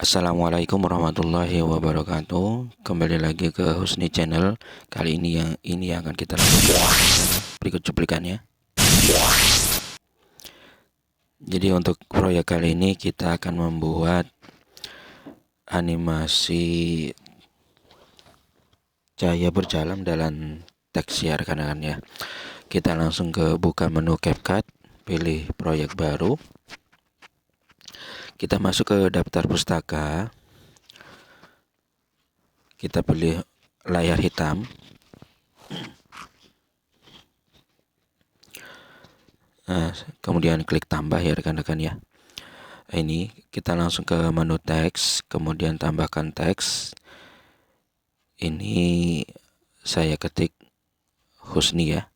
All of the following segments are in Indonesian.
Assalamualaikum warahmatullahi wabarakatuh. Kembali lagi ke Husni Channel. Kali ini yang akan kita lakukan berikut cuplikannya. Jadi untuk proyek kali ini kita akan membuat animasi cahaya berjalan dalam teks ya rekan-rekan ya. Kita langsung ke buka menu CapCut, pilih proyek baru. Kita masuk ke daftar pustaka. Kita pilih layar hitam. Nah, kemudian klik tambah ya rekan-rekan ya. Ini kita langsung ke menu teks, kemudian tambahkan teks. Ini saya ketik Husni ya.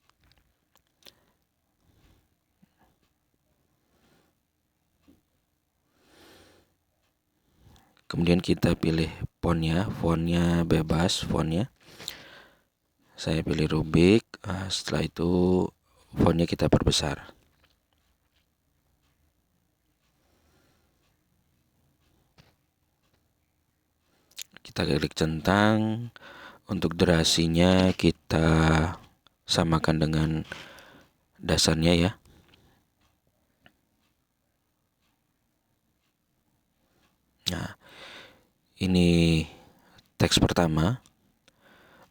Kemudian kita pilih fontnya bebas fontnya. Saya pilih Rubik. Setelah itu fontnya kita perbesar. Kita klik centang. Untuk durasinya kita samakan dengan dasarnya ya. Nah, ini teks pertama.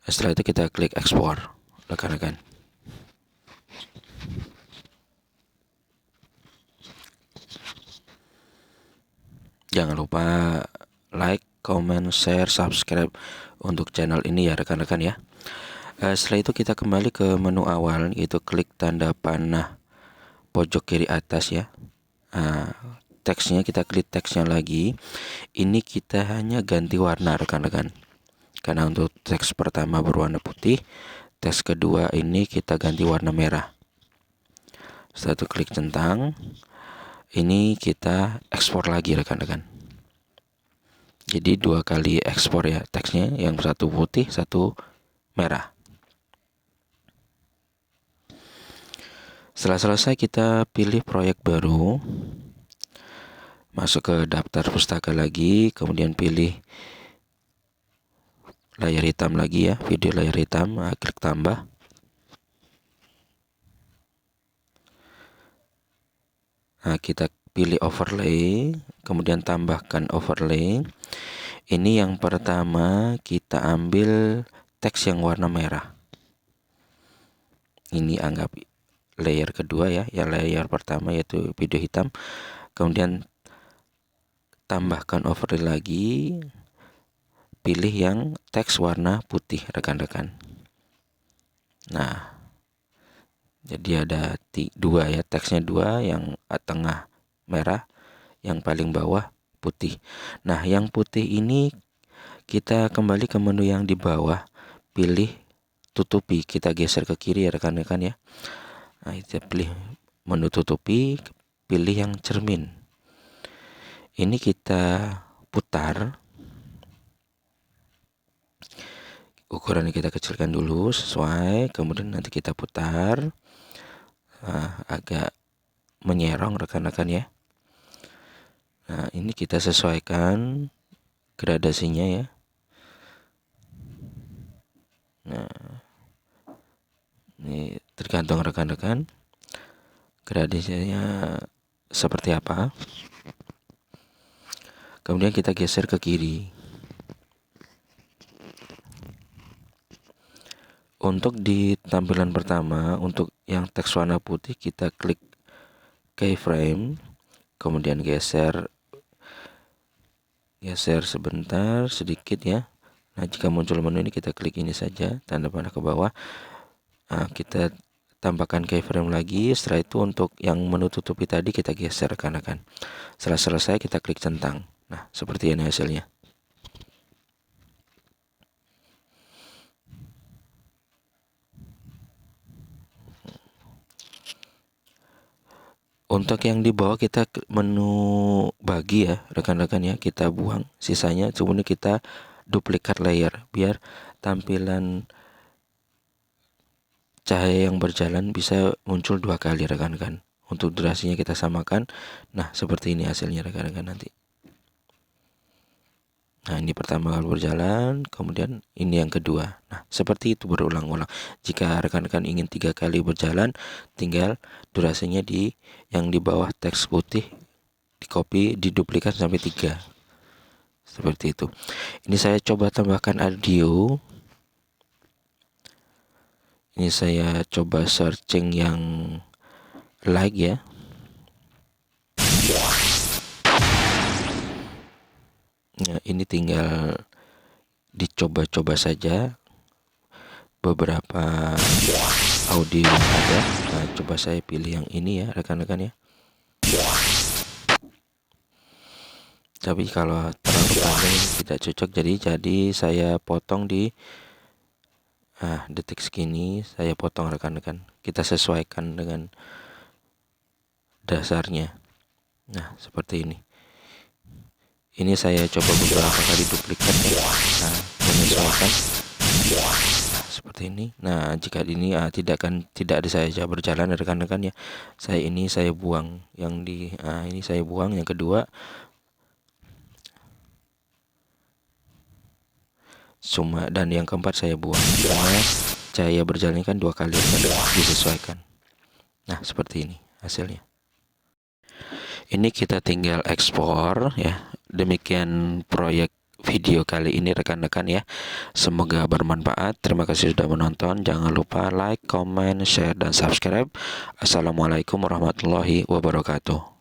Setelah itu kita klik ekspor, rekan-rekan. Jangan lupa like, comment, share, subscribe untuk channel ini ya rekan-rekan ya. Setelah itu kita kembali ke menu awal, yaitu klik tanda panah pojok kiri atas ya. Teksnya kita klik teksnya lagi. Ini kita hanya ganti warna rekan-rekan. Karena untuk teks pertama berwarna putih, teks kedua ini kita ganti warna merah. Setelah itu klik centang. Ini kita ekspor lagi rekan-rekan. Jadi 2 kali ekspor ya teksnya, yang satu putih, satu merah. Setelah selesai kita pilih proyek baru. Masuk ke daftar pustaka lagi, kemudian pilih layar hitam lagi ya, video layar hitam, klik tambah. Nah, kita pilih overlay, kemudian tambahkan overlay. Ini yang pertama kita ambil teks yang warna merah. Ini anggap layer kedua ya, yang layer pertama yaitu video hitam. Kemudian tambahkan overlay lagi, pilih yang teks warna putih rekan-rekan. Nah, jadi ada 2 ya, teksnya 2, yang tengah merah, yang paling bawah putih. Nah, yang putih ini kita kembali ke menu yang di bawah, pilih tutupi, kita geser ke kiri ya rekan-rekan ya. Nah, kita pilih menu tutupi, pilih yang cermin. Ini kita putar. Ukurannya kita kecilkan dulu sesuai, kemudian nanti kita putar. Agak menyerong rekan-rekan ya. Nah, ini kita sesuaikan gradasinya ya. Nah, ini tergantung rekan-rekan gradasinya seperti apa. Kemudian kita geser ke kiri. Untuk di tampilan pertama, untuk yang teks warna putih, kita klik keyframe, kemudian geser sebentar sedikit ya. Nah, jika muncul menu ini kita klik ini saja, tanda panah ke bawah. Nah, kita tambahkan keyframe lagi. Setelah itu untuk yang menu tutupi tadi kita geser rekan-rekan. Setelah selesai kita klik centang. Nah, seperti ini hasilnya. Untuk yang di bawah kita menu bagi ya rekan-rekan ya, kita buang sisanya, kemudian kita duplikat layer biar tampilan cahaya yang berjalan bisa muncul 2 kali rekan-rekan. Untuk durasinya kita samakan. Nah, seperti ini hasilnya rekan-rekan nanti. Nah, ini pertama kali berjalan, kemudian ini yang kedua. Nah, seperti itu berulang-ulang. Jika rekan-rekan ingin 3 kali berjalan, tinggal durasinya yang di bawah teks putih di copy, diduplikat sampai 3. Seperti itu. Ini saya coba tambahkan audio. Ini saya coba searching yang like ya. Nah, ini tinggal dicoba-coba saja beberapa audio yang ada. Nah, coba saya pilih yang ini ya rekan-rekan ya. Tapi kalau terlalu panjang tidak cocok, jadi saya potong di detik segini. Saya potong rekan-rekan, kita sesuaikan dengan dasarnya. Nah, seperti ini saya coba beberapa kali duplikat ya. Nah, menyesuaikan. Nah, seperti ini. Nah, jika ini tidak ada saya berjalan rekan-rekan ya. Saya buang yang ini saya buang yang kedua. Dan yang keempat saya buang karena saya berjalan kan 2 kali disesuaikan. Nah, seperti ini hasilnya. Ini kita tinggal ekspor ya. Demikian proyek video kali ini rekan-rekan ya. Semoga bermanfaat. Terima kasih sudah menonton. Jangan lupa like, comment, share, dan subscribe. Assalamualaikum warahmatullahi wabarakatuh.